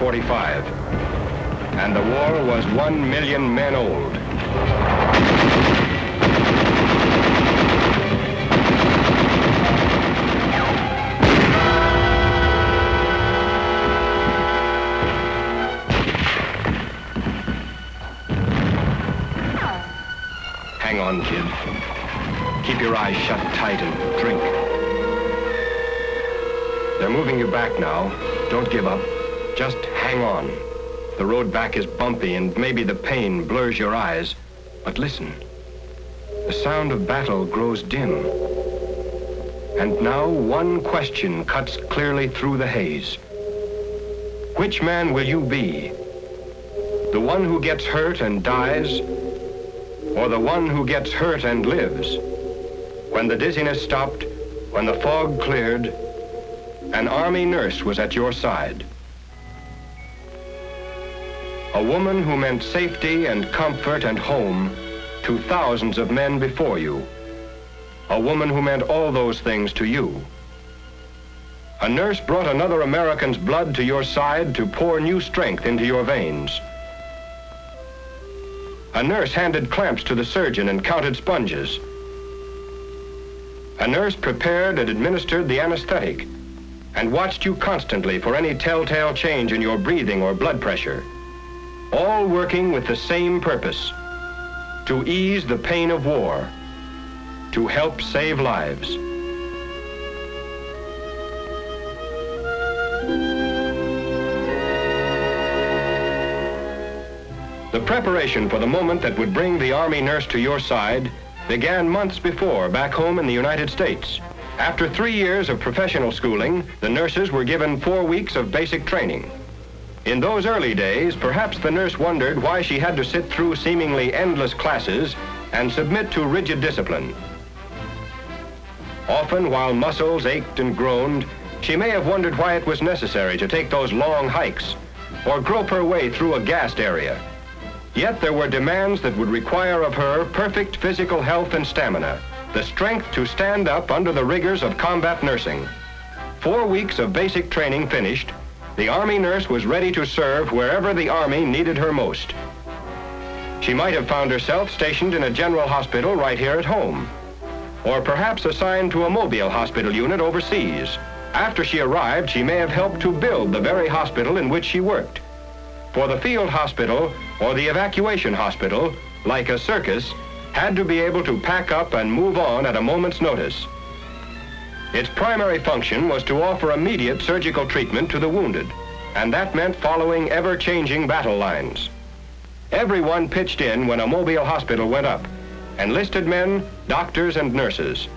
1945, and the war was 1 million men old. Hang on, kid. Keep your eyes shut tight and drink. They're moving you back now. Don't give up. Just hang on. The road back is bumpy and maybe the pain blurs your eyes. But listen. The sound of battle grows dim. And now one question cuts clearly through the haze. Which man will you be? The one who gets hurt and dies? Or the one who gets hurt and lives? When the dizziness stopped, when the fog cleared, an Army nurse was at your side. A woman who meant safety and comfort and home to thousands of men before you. A woman who meant all those things to you. A nurse brought another American's blood to your side to pour new strength into your veins. A nurse handed clamps to the surgeon and counted sponges. A nurse prepared and administered the anesthetic and watched you constantly for any telltale change in your breathing or blood pressure, all working with the same purpose: to ease the pain of war, to help save lives. The preparation for the moment that would bring the Army nurse to your side began months before back home in the United States. After 3 years of professional schooling, the nurses were given 4 weeks of basic training. In those early days, perhaps the nurse wondered why she had to sit through seemingly endless classes and submit to rigid discipline. Often, while muscles ached and groaned, she may have wondered why it was necessary to take those long hikes or grope her way through a gassed area. Yet there were demands that would require of her perfect physical health and stamina, the strength to stand up under the rigors of combat nursing. 4 weeks of basic training finished, the Army nurse was ready to serve wherever the Army needed her most. She might have found herself stationed in a general hospital right here at home, or perhaps assigned to a mobile hospital unit overseas. After she arrived, she may have helped to build the very hospital in which she worked. For the field hospital or the evacuation hospital, like a circus, had to be able to pack up and move on at a moment's notice. Its primary function was to offer immediate surgical treatment to the wounded, and that meant following ever-changing battle lines. Everyone pitched in when a mobile hospital went up: enlisted men, doctors, and nurses.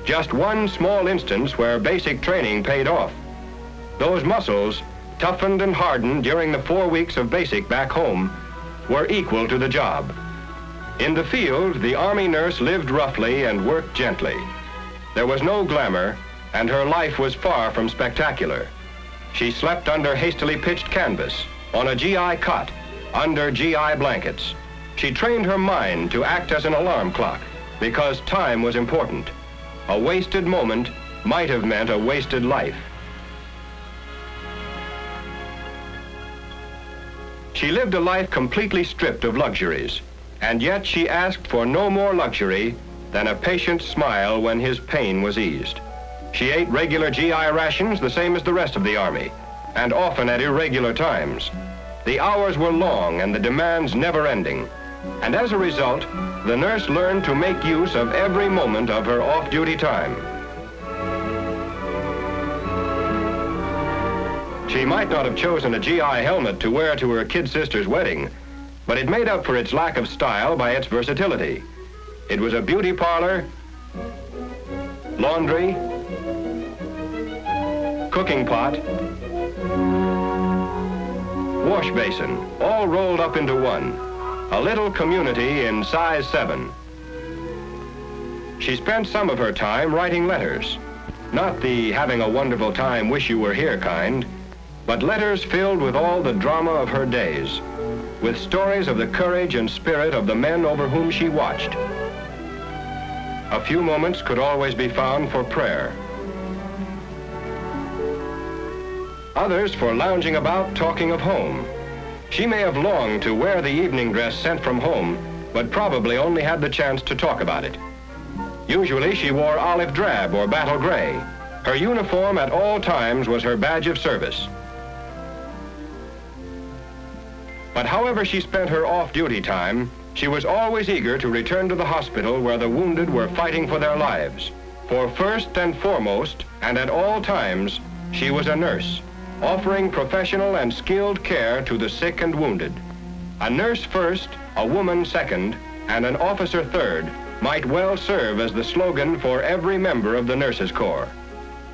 Just one small instance where basic training paid off. Those muscles, toughened and hardened during the 4 weeks of basic back home, were equal to the job. In the field, the Army nurse lived roughly and worked gently. There was no glamour, and her life was far from spectacular. She slept under hastily pitched canvas, on a GI cot, under GI blankets. She trained her mind to act as an alarm clock, because time was important. A wasted moment might have meant a wasted life. She lived a life completely stripped of luxuries, and yet she asked for no more luxury than a patient's smile when his pain was eased. She ate regular GI rations the same as the rest of the Army, and often at irregular times. The hours were long and the demands never-ending, and as a result, the nurse learned to make use of every moment of her off-duty time. She might not have chosen a GI helmet to wear to her kid sister's wedding, but it made up for its lack of style by its versatility. It was a beauty parlor, laundry, cooking pot, wash basin, all rolled up into one. A little community in size 7. She spent some of her time writing letters. Not the having a wonderful time, wish you were here kind, but letters filled with all the drama of her days, with stories of the courage and spirit of the men over whom she watched. A few moments could always be found for prayer. others for lounging about talking of home. She may have longed to wear the evening dress sent from home, but probably only had the chance to talk about it. Usually she wore olive drab or battle gray. Her uniform at all times was her badge of service. But however she spent her off-duty time, she was always eager to return to the hospital where the wounded were fighting for their lives. For first and foremost, and at all times, she was a nurse, offering professional and skilled care to the sick and wounded. A nurse first, a woman second, and an officer third might well serve as the slogan for every member of the Nurses Corps.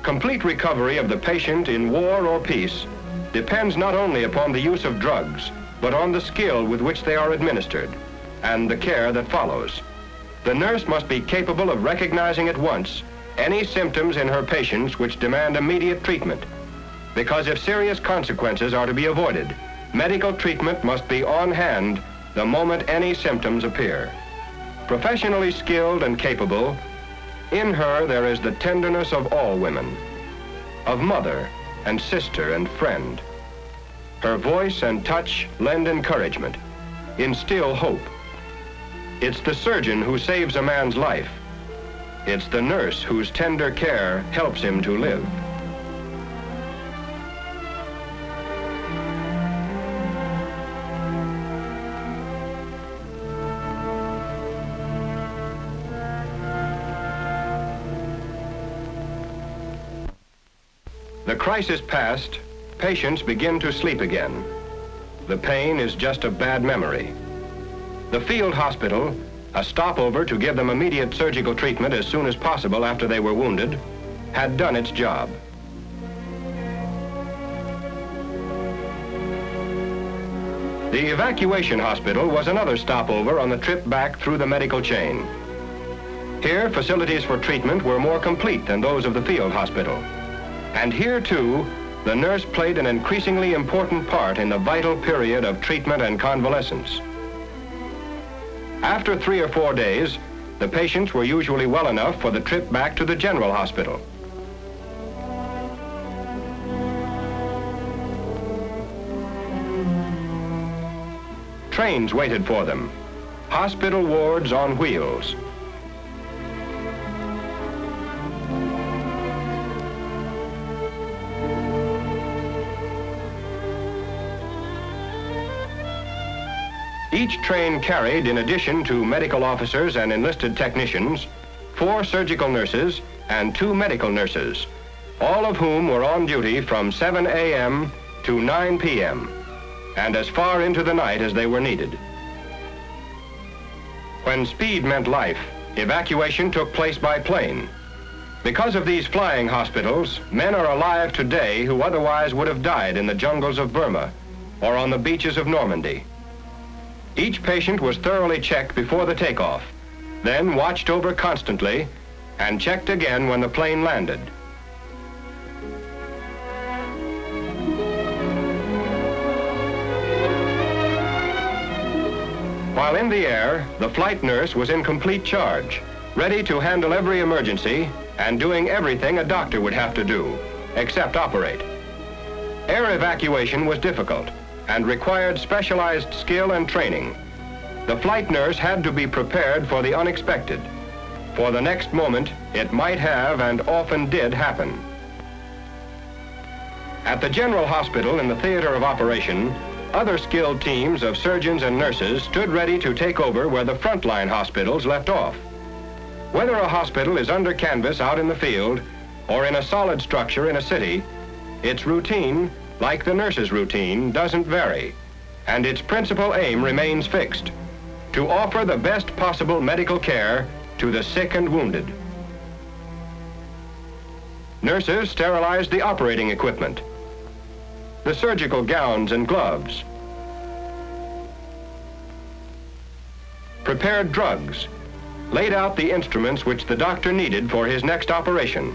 Complete recovery of the patient in war or peace depends not only upon the use of drugs, but on the skill with which they are administered and the care that follows. The nurse must be capable of recognizing at once any symptoms in her patients which demand immediate treatment, because if serious consequences are to be avoided, medical treatment must be on hand the moment any symptoms appear. Professionally skilled and capable, in her there is the tenderness of all women, of mother and sister and friend. Her voice and touch lend encouragement, instill hope. It's the surgeon who saves a man's life. It's the nurse whose tender care helps him to live. The crisis past, patients begin to sleep again. The pain is just a bad memory. The field hospital, a stopover to give them immediate surgical treatment as soon as possible after they were wounded, had done its job. The evacuation hospital was another stopover on the trip back through the medical chain. Here, facilities for treatment were more complete than those of the field hospital. And here, too, the nurse played an increasingly important part in the vital period of treatment and convalescence. After 3 or 4 days, the patients were usually well enough for the trip back to the general hospital. Trains waited for them, hospital wards on wheels. Each train carried, in addition to medical officers and enlisted technicians, 4 surgical nurses and 2 medical nurses, all of whom were on duty from 7 a.m. to 9 p.m. and as far into the night as they were needed. When speed meant life, evacuation took place by plane. Because of these flying hospitals, men are alive today who otherwise would have died in the jungles of Burma or on the beaches of Normandy. Each patient was thoroughly checked before the takeoff, then watched over constantly and checked again when the plane landed. While in the air, the flight nurse was in complete charge, ready to handle every emergency and doing everything a doctor would have to do, except operate. Air evacuation was difficult and required specialized skill and training. The flight nurse had to be prepared for the unexpected. For the next moment, it might have and often did happen. At the General Hospital in the theater of operation, other skilled teams of surgeons and nurses stood ready to take over where the frontline hospitals left off. Whether a hospital is under canvas out in the field or in a solid structure in a city, its routine, like the nurse's routine, doesn't vary, and its principal aim remains fixed: to offer the best possible medical care to the sick and wounded. Nurses sterilized the operating equipment, the surgical gowns and gloves, prepared drugs, laid out the instruments which the doctor needed for his next operation,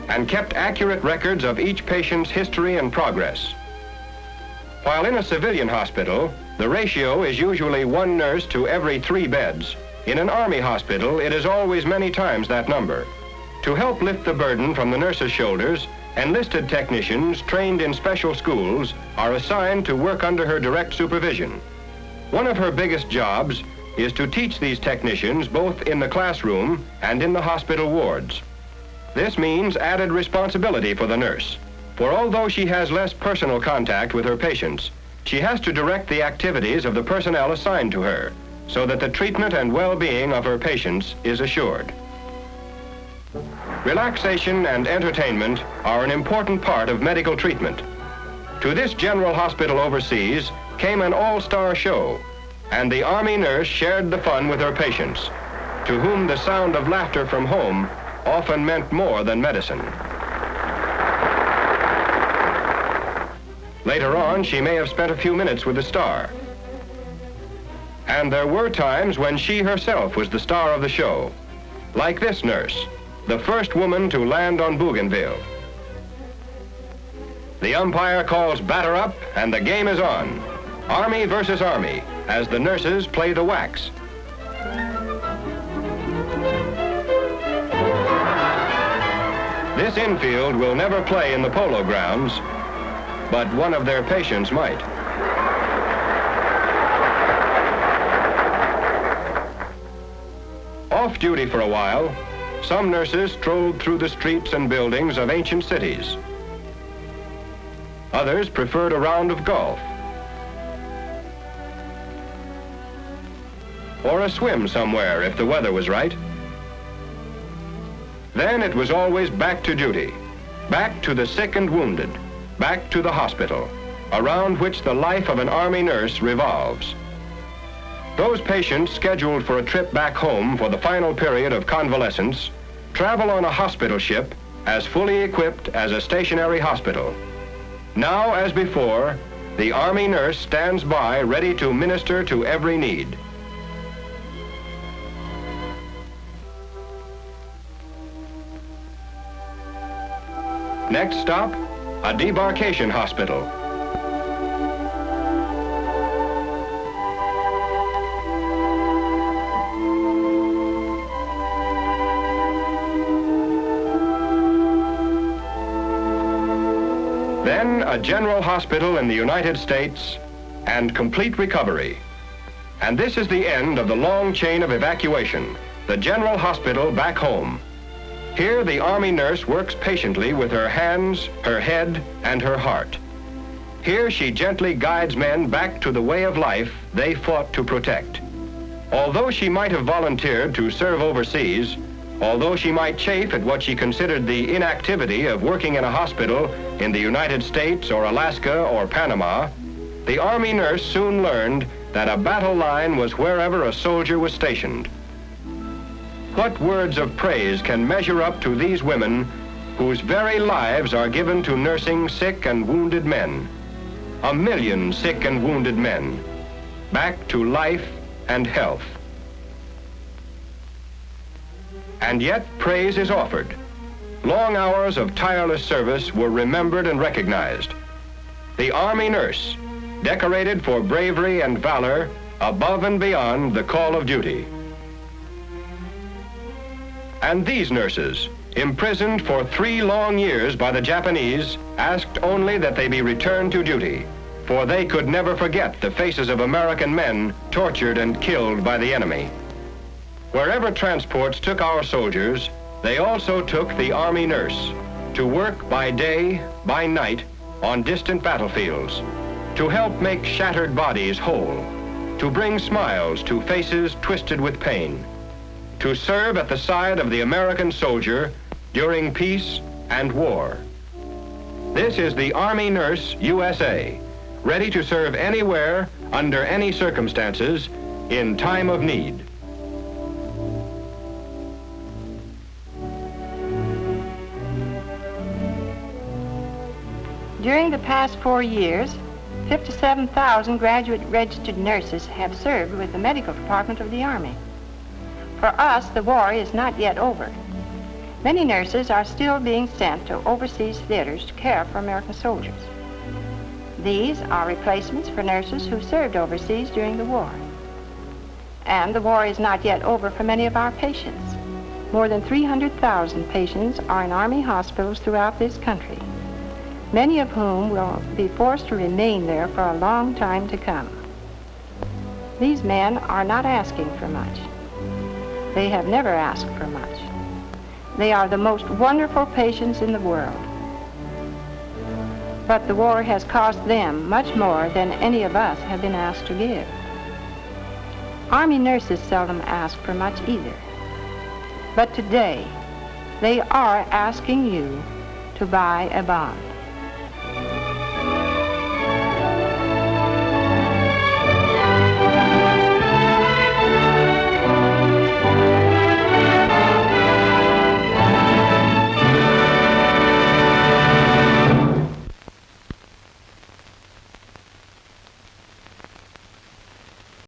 and kept accurate records of each patient's history and progress. While in a civilian hospital, the ratio is usually 1 nurse to every 3 beds. In an Army hospital, it is always many times that number. To help lift the burden from the nurse's shoulders Enlisted technicians trained in special schools are assigned to work under her direct supervision. One of her biggest jobs is to teach these technicians both in the classroom and in the hospital wards. This means added responsibility for the nurse, for although she has less personal contact with her patients, she has to direct the activities of the personnel assigned to her so that the treatment and well-being of her patients is assured. Relaxation and entertainment are an important part of medical treatment. To this general hospital overseas came an all-star show, and the Army nurse shared the fun with her patients, to whom the sound of laughter from home often meant more than medicine. Later on, she may have spent a few minutes with the star. And there were times when she herself was the star of the show, like this nurse, the first woman to land on Bougainville. The umpire calls batter up, and the game is on. Army versus Army, as the nurses play the wax. This infield will never play in the polo grounds, but one of their patients might. Off duty for a while, some nurses strolled through the streets and buildings of ancient cities. Others preferred a round of golf, or a swim somewhere if the weather was right. Then it was always back to duty, back to the sick and wounded, back to the hospital, around which the life of an Army nurse revolves. Those patients scheduled for a trip back home for the final period of convalescence travel on a hospital ship as fully equipped as a stationary hospital. Now, as before, the Army nurse stands by ready to minister to every need. Next stop, a debarkation hospital. Then a general hospital in the United States and complete recovery. And this is the end of the long chain of evacuation, the general hospital back home. Here, the Army nurse works patiently with her hands, her head, and her heart. Here, she gently guides men back to the way of life they fought to protect. Although she might have volunteered to serve overseas, although she might chafe at what she considered the inactivity of working in a hospital in the United States or Alaska or Panama, the Army nurse soon learned that a battle line was wherever a soldier was stationed. What words of praise can measure up to these women whose very lives are given to nursing sick and wounded men? 1 million sick and wounded men, back to life and health. And yet praise is offered. Long hours of tireless service were remembered and recognized. The Army nurse, decorated for bravery and valor above and beyond the call of duty. And these nurses, imprisoned for 3 long years by the Japanese, asked only that they be returned to duty, for they could never forget the faces of American men tortured and killed by the enemy. Wherever transports took our soldiers, they also took the Army nurse to work by day, by night, on distant battlefields, to help make shattered bodies whole, to bring smiles to faces twisted with pain, to serve at the side of the American soldier during peace and war. This is the Army Nurse USA, ready to serve anywhere, under any circumstances, in time of need. During the past 4 years, 57,000 graduate registered nurses have served with the medical department of the Army. For us, the war is not yet over. Many nurses are still being sent to overseas theaters to care for American soldiers. These are replacements for nurses who served overseas during the war. And the war is not yet over for many of our patients. More than 300,000 patients are in Army hospitals throughout this country, many of whom will be forced to remain there for a long time to come. These men are not asking for much. They have never asked for much. They are the most wonderful patients in the world. But the war has cost them much more than any of us have been asked to give. Army nurses seldom ask for much either. But today, they are asking you to buy a bond.